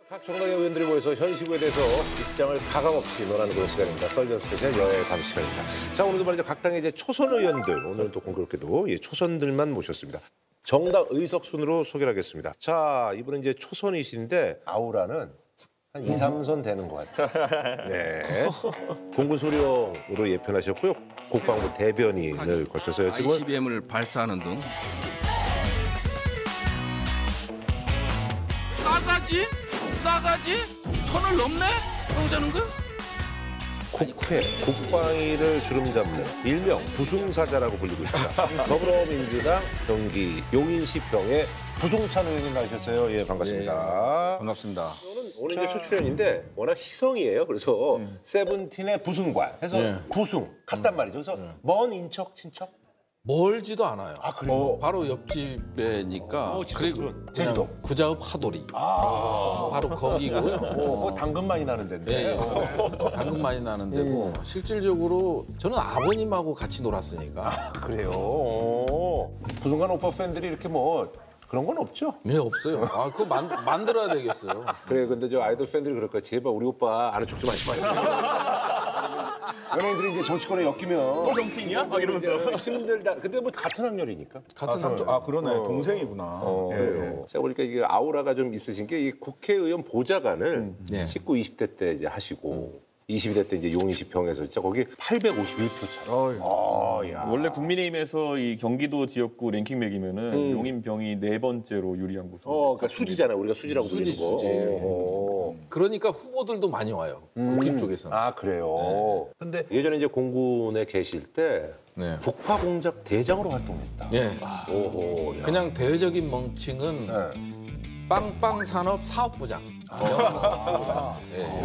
각 정당의 의원들이 모여서 현 시국에 대해서 입장을 가감없이 논하는 그런 시간입니다. 썰전 스페셜 여야의 밤 시간입니다. 자, 오늘도 말이죠. 각 당의 이제 초선 의원들, 오늘도 공교롭게도 초선들만 모셨습니다. 정당 의석 순으로 소개를 하겠습니다. 자, 이분은 이제 초선이신데 아우라는 한 2, 3선 되는 것 같아요. 네. 공군소령으로 예편하셨고요. 국방부 대변인을 거쳐서요. 지금 ICBM을 발사하는 등 싸가지? 선을 넘네? 그러자는 거야? 국회, 국방위를 주름잡는 일명 부승사자라고 불리고 있습니다. 더불어민주당 경기 용인시 평의 부승찬 의원님 나오셨어요. 예, 반갑습니다. 예, 반갑습니다. 오늘 이제 첫 출연인데 워낙 희성이에요. 그래서 세븐틴의 부승과 해서 부승 갔단 말이죠. 그래서 먼 인척, 친척? 멀지도 않아요. 아, 그래요? 바로 옆집이니까. 그리고 제주도? 구자읍 하도리. 바로 거기고요. 당근 많이 나는 데인데. 당근 많이 나는 데고 실질적으로 저는 아버님하고 같이 놀았으니까. 그래요? 부승관 오빠 팬들이 이렇게 뭐 그런 건 없죠? 네, 없어요. 아, 그거 만들어야 되겠어요. 그래, 근데 저 아이돌 팬들이 그럴 거야. 제발 우리 오빠 아는 척 좀 하지 마세요. 연예인들이 이제 정치권에 엮이면 또 정치인이야? 막 이러면서 힘들다. 근데 뭐 같은 학년이니까. 같은 삼촌. 아 그러네 동생이구나. 그래요. 제가 보니까 이게 아우라가 좀 있으신 게 이 국회의원 보좌관을 19, 20대 때 이제 하시고 22대 때 이제 용인시 평에서 진짜 거기 851표 차. 야. 원래 국민의힘에서 이 경기도 지역구 랭킹 매기면은 용인병이 4번째로 유리한 곳. 그러니까 수지잖아요. 우리가 수지라고 부르는 거. 그러니까 후보들도 많이 와요. 국힘 쪽에서는. 아, 그래요. 근데 예전에 이제 공군에 계실 때 네. 북파 공작 대장으로 활동했다. 네. 오호. 야. 그냥 대외적인 멍칭은 빵빵 산업 사업부장. 그러니까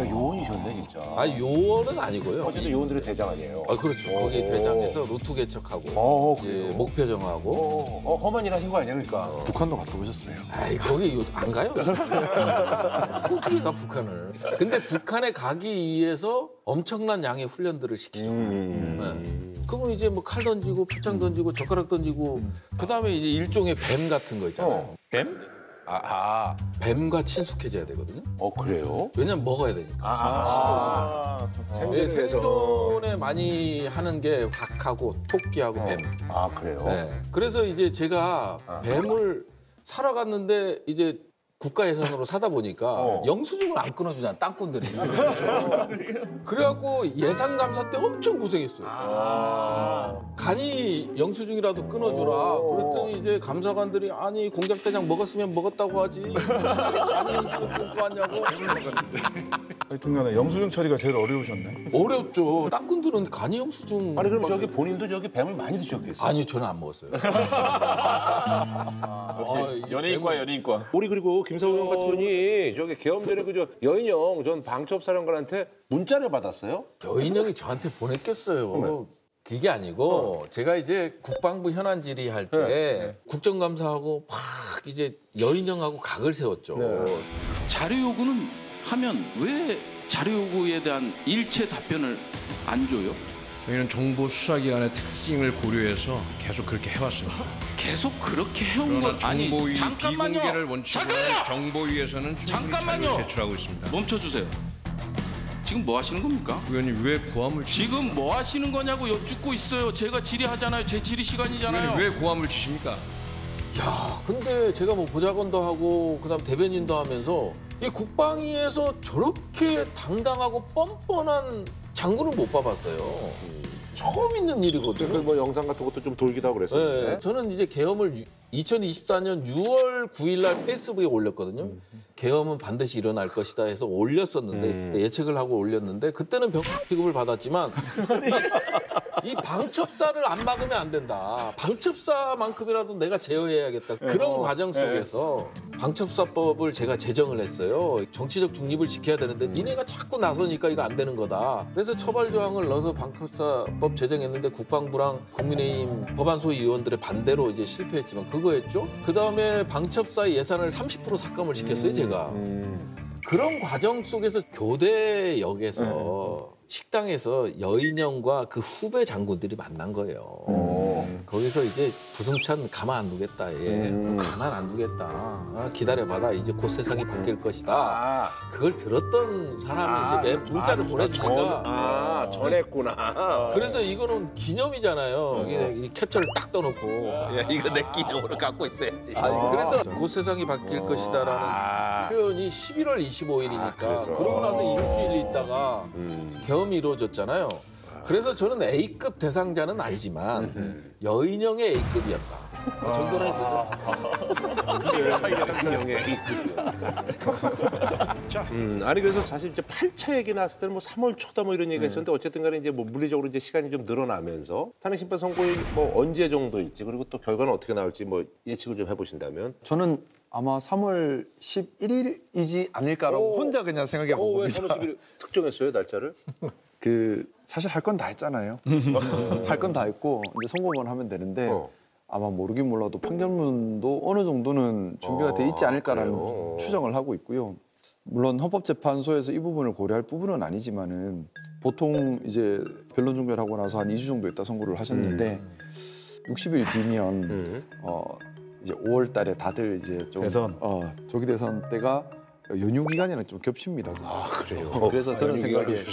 요원이셨네 진짜. 아, 요원은 아니고요. 어쨌든 요원들의 대장 아니에요. 아, 그렇죠. 거기 대장에서 루트 개척하고 이제 목표 정하고. 험한 일 하신 거 아니야, 그러니까. 북한도 갔다 오셨어요. 아이, 거기 안 가요. 어떻게 가 북한을. 근데 북한에 가기 위해서 엄청난 양의 훈련들을 시키죠. 그러면 이제 뭐 칼 던지고 표창 던지고 젓가락 던지고 그다음에 이제 일종의 뱀 같은 거 있잖아요. 뱀? 뱀과 친숙해져야 되거든요. 그래요? 왜냐면 먹어야 되니까. 생존에 많이 하는 게 닭하고 토끼하고 뱀. 아, 그래요? 네. 그래서 이제 제가 뱀을 사러 갔는데 이제 국가 예산으로 사다 보니까 영수증을 안 끊어주잖아, 땅꾼들이. 그래갖고 예산 감사 때 엄청 고생했어요. 간이 영수증이라도 끊어주라. 그랬더니 이제 감사관들이 아니 공작대장 먹었으면 먹었다고 하지. 친하게 간이 영수증 끊고 왔냐고. 하여튼간에 영수증 처리가 제일 어려우셨네. 어렵죠. 땅꾼들은 간이 영수증. 아니, 그럼 저기 본인도 저기 뱀을 많이 드셨겠어요? 아니요, 저는 안 먹었어요. 역시 연예인과. 우리 그리고 김성우 형 같은 분이 저기 계엄 전에 그저 여인형 전 방첩사령관한테 문자를 받았어요? 여인형이 저한테 보냈겠어요. 그게 아니고 제가 이제 국방부 현안 질의할 때 국정감사하고 막 이제 여인형하고 각을 세웠죠. 자료 요구는 하면 왜 자료 요구에 대한 일체 답변을 안 줘요? 저희는 정보 수사기관의 특징을 고려해서 계속 그렇게 해왔습니다. 계속 그렇게 해온 그러나 건 아니 정보위 잠깐만요. 비공개를 원칙으로 잠깐만요. 정보위에서는 충분히 잠깐만요. 자료를 제출하고 있습니다. 멈춰주세요. 지금 뭐 하시는 겁니까? 의원님 왜 고함을 지금 뭐 하시는 거냐고 여쭙고 있어요. 제가 질의하잖아요. 제 질의 시간이잖아요. 의원님 왜 고함을 치십니까? 야, 근데 제가 뭐 보좌관도 하고 그다음 대변인도 하면서 이 국방위에서 저렇게 당당하고 뻔뻔한 장군을 못 봐봤어요. 처음 있는 일이거든요. 뭐 영상 같은 것도 좀 돌기도 하고 그랬었는데. 네, 저는 이제 계엄을 2024년 6월 9일 날 페이스북에 올렸거든요. 계엄은 반드시 일어날 것이다 해서 올렸었는데 예측을 하고 올렸는데 그때는 병 취급을 받았지만 이 방첩사를 안 막으면 안 된다. 방첩사만큼이라도 내가 제어해야겠다. 그런 과정 속에서 방첩사법을 제가 제정을 했어요. 정치적 중립을 지켜야 되는데 니네가 자꾸 나서니까 이거 안 되는 거다. 그래서 처벌 조항을 넣어서 방첩사법 제정했는데 국방부랑 국민의힘 법안소위 의원들의 반대로 이제 실패했지만 그거 했죠. 그다음에 방첩사 예산을 30% 삭감을 시켰어요, 제가. 그런 과정 속에서 교대역에서 식당에서 여인형과 그 후배 장군들이 만난 거예요. 거기서 이제 부승찬 가만 안 두겠다. 얘. 가만 안 두겠다. 아, 기다려봐라. 이제 곧 세상이 바뀔 것이다. 그걸 들었던 사람이 이제 문자를 보내주니까 전했구나. 그래서 이거는 기념이잖아요. 이 캡처를 딱 떠놓고 야, 이거 내 기념으로 갖고 있어야지. 그래서 곧 세상이 바뀔 것이다라는 표현이 11월 25일이니까 그러고 나서 일주일 있다가 경험이 이루어졌잖아요. 그래서 저는 A급 대상자는 아니지만 여인형의 A급이었다. 그 정도는 여인형의 A급이었다. 자, 아니 그래서 사실 이제 8차 얘기 나왔을 때는 뭐 3월 초다 뭐 이런 얘기가 있었는데 어쨌든 간에 이제 뭐 물리적으로 이제 시간이 좀 늘어나면서 탄핵 심판 선고일 뭐 언제 정도일지 그리고 또 결과는 어떻게 나올지 뭐 예측을 좀 해보신다면. 저는 아마 3월 11일이지 않을까라고 혼자 그냥 생각해 본 왜 겁니다. 3월 11일 특정했어요 날짜를? 그 사실 할 건 다 했잖아요. 할 건 다 했고 이제 선고만 하면 되는데 아마 모르긴 몰라도 판결문도 어느 정도는 준비가 돼 있지 않을까라는 추정을 하고 있고요. 물론 헌법재판소에서 이 부분을 고려할 부분은 아니지만은 보통 이제 변론 종결하고 나서 한 2주 정도 있다 선고를 하셨는데 60일 뒤면 이제 5월 달에 다들 이제 좀 대선? 조기 대선 때가 연휴 기간이랑 좀 겹칩니다. 아 그래요. 그래서 저는 생각에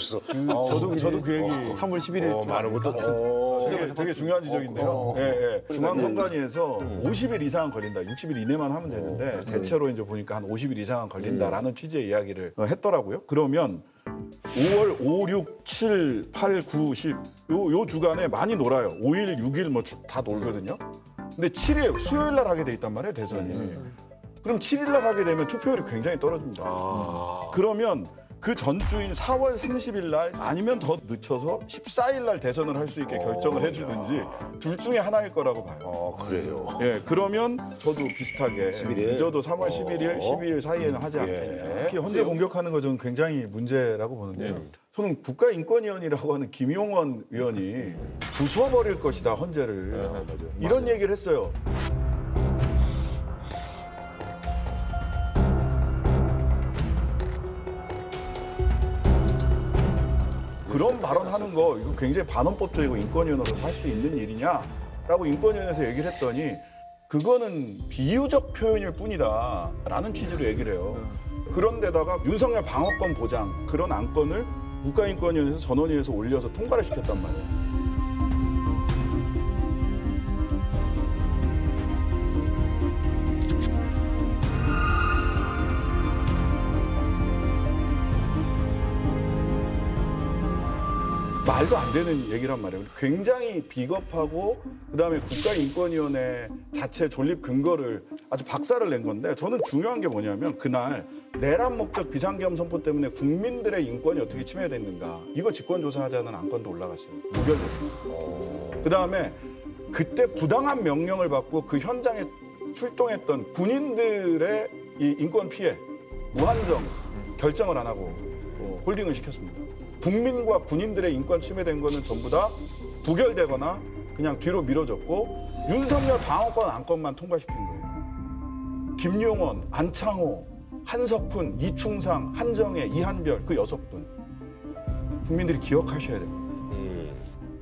저도 그 얘기 3월 11일 많은 것도 되게 중요한 지적인데요. 예, 예. 중앙선관위에서 50일 이상 걸린다. 60일 이내만 하면 되는데 대체로 이제 보니까 한 50일 이상은 걸린다라는 취지의 이야기를 했더라고요. 그러면 5월 5, 6, 7, 8, 9, 10 요 주간에 많이 놀아요. 5일, 6일 뭐 다 놀거든요. 근데 7일 수요일 날 하게 돼 있단 말이에요, 대선이. 그럼 7일 날 하게 되면 투표율이 굉장히 떨어집니다. 그러면 그 전주인 4월 30일 날 아니면 더 늦춰서 14일 날 대선을 할 수 있게 결정을 해주든지 둘 중에 하나일 거라고 봐요. 그래요. 예, 그러면 저도 비슷하게 11일? 늦어도 3월 11일, 12일 사이에는 하지 않겠냐. 특히 헌재 공격하는 거 저는 굉장히 문제라고 보는데요. 저는 국가인권위원이라고 하는 김용원 의원이 부숴버릴 것이다, 헌재를. 이런 얘기를 했어요. 그런 발언하는 거 이거 굉장히 반헌법적이고 인권위원으로서 할 수 있는 일이냐라고 인권위원회에서 얘기를 했더니 그거는 비유적 표현일 뿐이다라는 취지로 얘기를 해요. 그런데다가 윤석열 방어권 보장 그런 안건을 국가인권위원회에서 전원위에서 올려서 통과를 시켰단 말이에요. 말도 안 되는 얘기란 말이에요. 굉장히 비겁하고 그다음에 국가인권위원회 자체 존립 근거를 아주 박살을 낸 건데 저는 중요한 게 뭐냐면 그날 내란 목적 비상계엄 선포 때문에 국민들의 인권이 어떻게 침해됐는가 이거 직권조사하자는 안건도 올라갔어요. 부결됐습니다. 그다음에 그때 부당한 명령을 받고 그 현장에 출동했던 군인들의 이 인권 피해 무한정 결정을 안 하고 홀딩을 시켰습니다. 국민과 군인들의 인권 침해된 거는 전부 다 부결되거나 그냥 뒤로 미뤄졌고 윤석열 방어권 안건만 통과시킨 거예요. 김용원, 안창호, 한석훈, 이충상, 한정혜, 이한별 그 6분. 국민들이 기억하셔야 됩니다.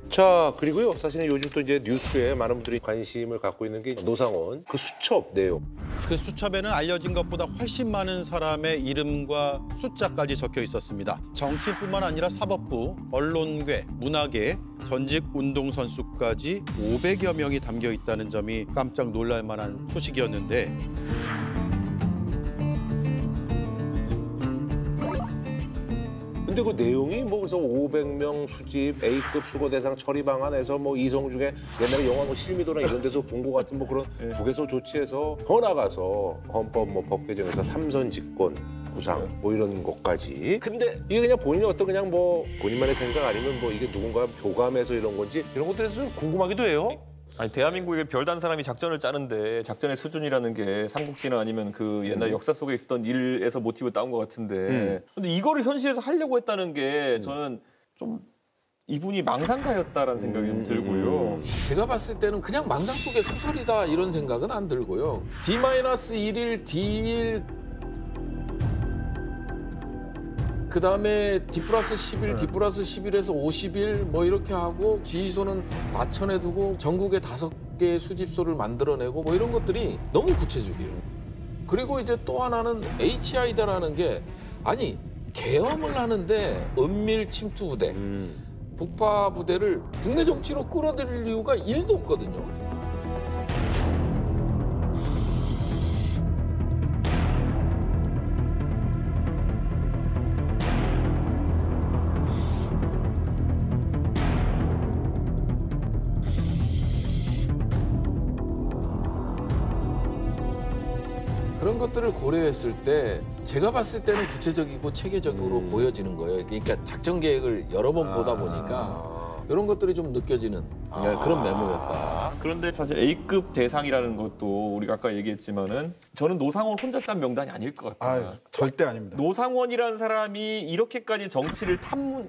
자 그리고요 사실은 요즘 또 이제 뉴스에 많은 분들이 관심을 갖고 있는 게 노상원 그 수첩 내용. 그 수첩에는 알려진 것보다 훨씬 많은 사람의 이름과 숫자까지 적혀 있었습니다. 정치뿐만 아니라 사법부, 언론계, 문화계, 전직 운동선수까지 500여 명이 담겨 있다는 점이 깜짝 놀랄 만한 소식이었는데 근데 그 내용이 뭐 그래서 500명 수집, A급 수거 대상 처리 방안에서 뭐 이성중에 옛날에 영화 뭐 실미도나 이런 데서 본 것 같은 뭐 그런 북에서 조치해서 더 나가서 헌법 뭐 법 개정에서 3선 집권 구상 뭐 이런 것까지. 근데 이게 그냥 본인의 어떤 그냥 뭐 본인만의 생각 아니면 뭐 이게 누군가 교감해서 이런 건지 이런 것들에서 좀 궁금하기도 해요. 아니 대한민국에 별단 사람이 작전을 짜는데 작전의 수준이라는 게 삼국지나 아니면 그 옛날 역사 속에 있었던 일에서 모티브 따온 것 같은데 근데 이거를 현실에서 하려고 했다는 게 저는 좀 이분이 망상가였다라는 생각이 좀 들고요. 제가 봤을 때는 그냥 망상 속의 소설이다 이런 생각은 안 들고요. D-1일 D1 그다음에 D+11, D+11에서 50일 뭐 이렇게 하고 지휘소는 과천에 두고 전국에 5개의 수집소를 만들어내고 뭐 이런 것들이 너무 구체적이에요. 그리고 이제 또 하나는 HI다라는 게 아니 계엄을 하는데 은밀 침투 부대, 북파 부대를 국내 정치로 끌어들일 이유가 1도 없거든요. 그런 것들을 고려했을 때 제가 봤을 때는 구체적이고 체계적으로 보여지는 거예요. 그러니까 작전 계획을 여러 번 보다 보니까 이런 것들이 좀 느껴지는 그런 메모였다. 그런데 사실 A급 대상이라는 것도 우리가 아까 얘기했지만은 저는 노상원 혼자 짠 명단이 아닐 것 같아요. 절대 아닙니다. 노상원이라는 사람이 이렇게까지 정치를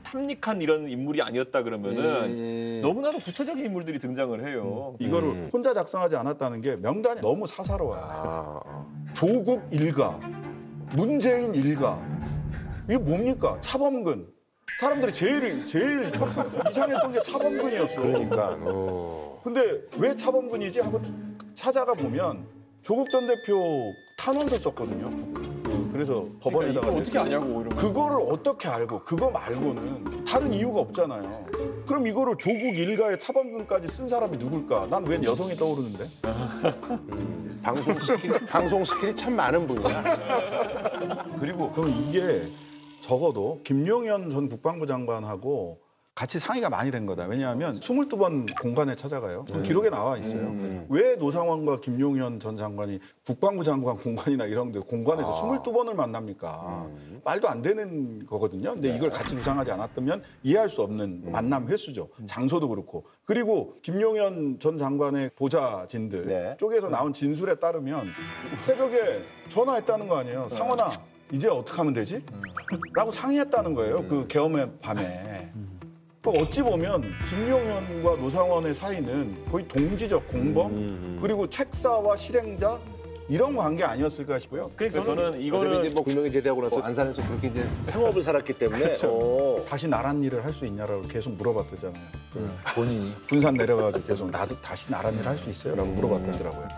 탐닉한 이런 인물이 아니었다 그러면은 너무나도 구체적인 인물들이 등장을 해요. 이거를 혼자 작성하지 않았다는 게 명단이 너무 사사로워요. 조국 일가, 문재인 일가. 이게 뭡니까? 차범근. 사람들이 제일 이상했던 게 차범근이었어요. 그러니까. 근데 왜 차범근이지 하고 찾아가 보면 조국 전 대표 탄원서 썼거든요. 그래서 법원에다가 이거 어떻게 아냐고 이런 거. 그거를 어떻게 알고 그거 말고는 다른 이유가 없잖아요. 그럼 이거를 조국 일가의 차범근까지 쓴 사람이 누굴까? 난 웬 여성이 떠오르는데. 방송 스킬이 참 많은 분이야. 그리고 그럼 이게 적어도 김용현 전 국방부 장관하고 같이 상의가 많이 된 거다. 왜냐하면 22번 공관에 찾아가요. 기록에 나와 있어요. 왜 노상원과 김용현 전 장관이 국방부 장관 공관이나 이런 데 공관에서 22번을 만납니까? 말도 안 되는 거거든요. 근데 이걸 같이 구상하지 않았다면 이해할 수 없는 만남 횟수죠. 장소도 그렇고. 그리고 김용현 전 장관의 보좌진들 쪽에서 나온 진술에 따르면 새벽에 전화했다는 거 아니에요. 상원아, 이제 어떻게 하면 되지? 라고 상의했다는 거예요. 그 계엄의 밤에. 어찌 보면 김용현과 노상원의 사이는 거의 동지적 공범 그리고 책사와 실행자 이런 관계 아니었을까 싶고요. 그래서 저는 이거를 이제 뭐 불명예 제대하고 나서 안산에서 그렇게 이제 생업을 살았기 때문에 그렇죠. 다시 나란 일을 할 수 있냐라고 계속 물어봤다잖아요. 본인이. 군산 내려가지고 계속 나도 다시 나란 일을 할 수 있어요? 라고 물어봤다더라고요.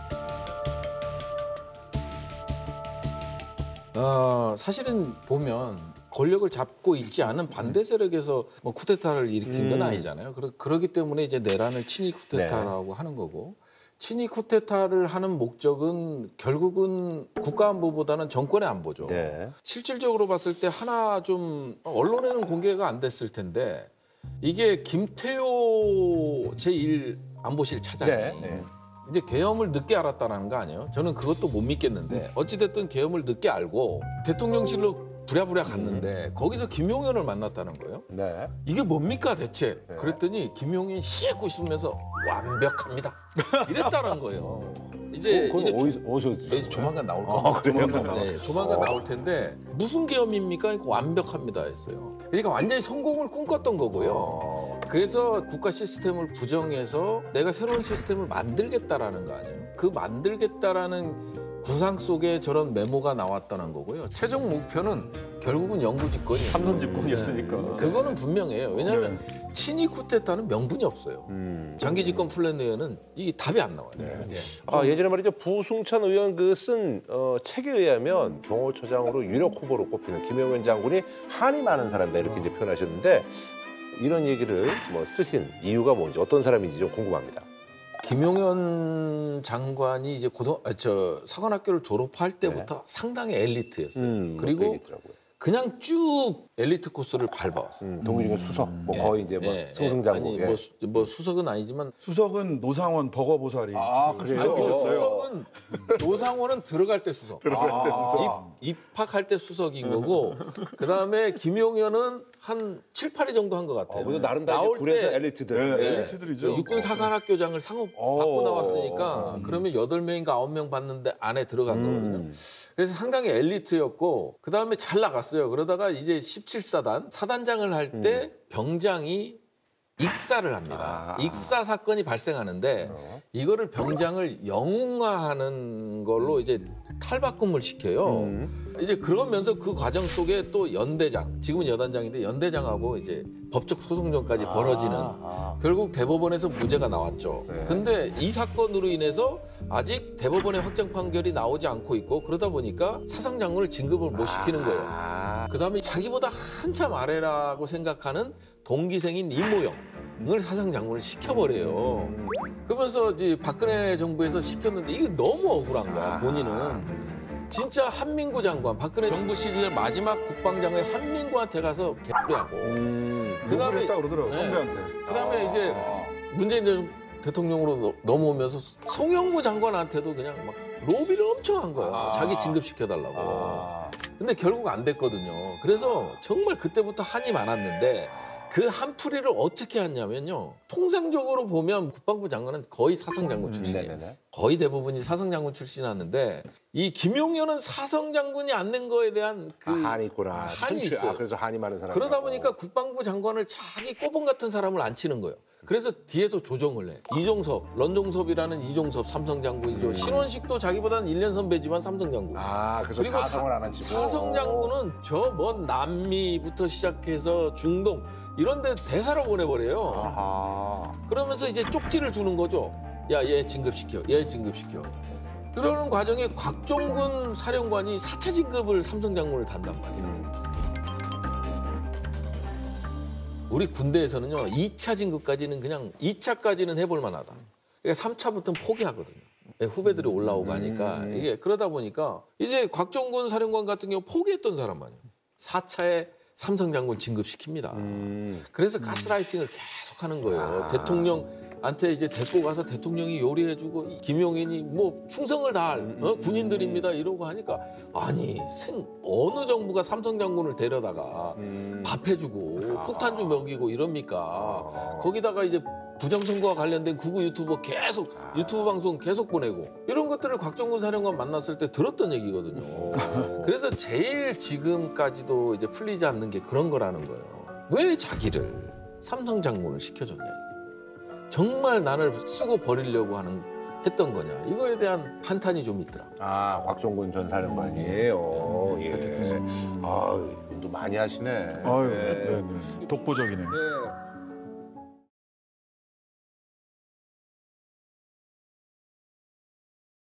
사실은 보면 권력을 잡고 있지 않은 반대 세력에서 뭐 쿠데타를 일으킨 건 아니잖아요. 그렇기 때문에 이제 내란을 친위 쿠데타라고 하는 거고 친위 쿠데타를 하는 목적은 결국은 국가 안보보다는 정권의 안보죠. 실질적으로 봤을 때 하나 좀 언론에는 공개가 안 됐을 텐데 이게 김태호 제1안보실 차장이 이제 계엄을 늦게 알았다는 거 아니에요? 저는 그것도 못 믿겠는데 어찌됐든 계엄을 늦게 알고 대통령실로 부랴부랴 갔는데 거기서 김용현을 만났다는 거예요. 이게 뭡니까 대체? 그랬더니 김용현이 시액 웃으면서 완벽합니다. 이랬다는 거예요. 이제 조만간 나올 겁니다. 조만간 나올 텐데 무슨 계엄입니까? 그러니까 완벽합니다 했어요. 그러니까 완전히 성공을 꿈꿨던 거고요. 그래서 국가 시스템을 부정해서 내가 새로운 시스템을 만들겠다라는 거 아니에요. 그 만들겠다라는 구상 속에 저런 메모가 나왔다는 거고요. 최종 목표는 결국은 영구집권이에요. 삼선 집권이었으니까. 그거는 분명해요. 왜냐하면 친위 쿠데타는 명분이 없어요. 장기 집권 플랜 내에는 이게 답이 안 나와요. 예전에 말이죠 부승찬 의원 그 쓴 책에 의하면 경호처장으로 유력 후보로 꼽히는 김용현 장군이 한이 많은 사람이다 이렇게 이제 표현하셨는데 이런 얘기를 뭐 쓰신 이유가 뭔지 어떤 사람인지 좀 궁금합니다. 김용현 장관이 이제 사관학교를 졸업할 때부터 상당히 엘리트였어요. 그리고 그냥 쭉 엘리트 코스를 밟아왔어요. 동기중에 수석, 뭐 거의 이제 뭐 승승장구. 뭐 수석은 아니지만 수석은 노상원 버거보살이 수석은 노상원은 들어갈 때 수석. 입학할 때 수석인 거고 그다음에 김용현은 한 7, 8회 정도 한 것 같아요. 나름 다 나올 그래서 때 엘리트들. 엘리트들이죠. 육군 사관학교장을 상업 받고 나왔으니까 그러면 8명인가 9명 받는데 안에 들어간 거거든요. 그래서 상당히 엘리트였고 그다음에 잘 나갔어요. 그러다가 이제 17사단 사단장을 할 때 병장이 익사를 합니다. 익사 사건이 발생하는데 이거를 병장을 영웅화하는 걸로 이제 탈바꿈을 시켜요. 이제 그러면서 그 과정 속에 또 연대장, 지금은 여단장인데 연대장하고 이제 법적 소송전까지 벌어지는 결국 대법원에서 무죄가 나왔죠. 근데 이 사건으로 인해서 아직 대법원의 확정 판결이 나오지 않고 있고 그러다 보니까 사상장군을 진급을 못 시키는 거예요. 그다음에 자기보다 한참 아래라고 생각하는 동기생인 임모영을 사상장군을 시켜버려요. 그러면서 이제 박근혜 정부에서 시켰는데 이게 너무 억울한 거야, 본인은. 진짜 한민구 장관, 박근혜 정부 시절 마지막 국방장관 한민구한테 가서 개뿔하고 그다음에 했다 그러더라고 네. 선배한테. 그다음에 이제 문재인 대통령으로 넘어오면서 송영무 장관한테도 그냥 막 로비를 엄청 한 거예요. 자기 진급시켜달라고. 근데 결국 안 됐거든요. 그래서 정말 그때부터 한이 많았는데 그 한풀이를 어떻게 했냐면요. 통상적으로 보면 국방부 장관은 거의 사성장군 출신이에요. 거의 대부분이 사성장군 출신이었는데 이 김용현은 사성장군이 안 낸 거에 대한 그 한이 있구나. 한이 있어요. 그래서 한이 많은 사람. 그러다 보니까 국방부 장관을 자기 꼬봉 같은 사람을 안 치는 거예요. 그래서 뒤에서 조정을 해. 이종섭, 런종섭이라는 이종섭 삼성장군이죠. 신원식도 자기보다는 1년 선배지만 삼성장군. 그래서 사성을 안 한 치고. 사성장군은 저 먼 남미부터 시작해서 중동 이런 데 대사로 보내버려요. 그러면서 이제 쪽지를 주는 거죠. 야, 얘 진급시켜. 얘 진급시켜. 그러는 과정에 곽종근 사령관이 4차 진급을 삼성장군을 단단 말이에요. 우리 군대에서는요, 2차 진급까지는 그냥 2차까지는 해볼 만하다. 그러니까 3차부터는 포기하거든요. 후배들이 올라오고 하니까. 이게 그러다 보니까 이제 곽종근 사령관 같은 경우 포기했던 사람 아니에요. 4차에 삼성장군 진급시킵니다. 그래서 가스라이팅을 계속 하는 거예요. 대통령한테 이제 데리고 가서 대통령이 요리해주고 김용인이 뭐 충성을 다할 군인들입니다 이러고 하니까 아니 어느 정부가 삼성장군을 데려다가 밥 해주고 폭탄주 먹이고 이럽니까? 거기다가 이제 부정선거와 관련된 극우 유튜버 계속 유튜브 방송 계속 보내고 이런 것들을 곽종근 사령관 만났을 때 들었던 얘기거든요. 그래서 제일 지금까지도 이제 풀리지 않는 게 그런 거라는 거예요. 왜 자기를 삼성장군을 시켜줬냐. 정말 나를 쓰고 버리려고 했던 거냐. 이거에 대한 한탄이 좀 있더라. 곽종근 전 사령관이에요. 예. 운동 많이 하시네. 아유, 네. 독보적이네. 네.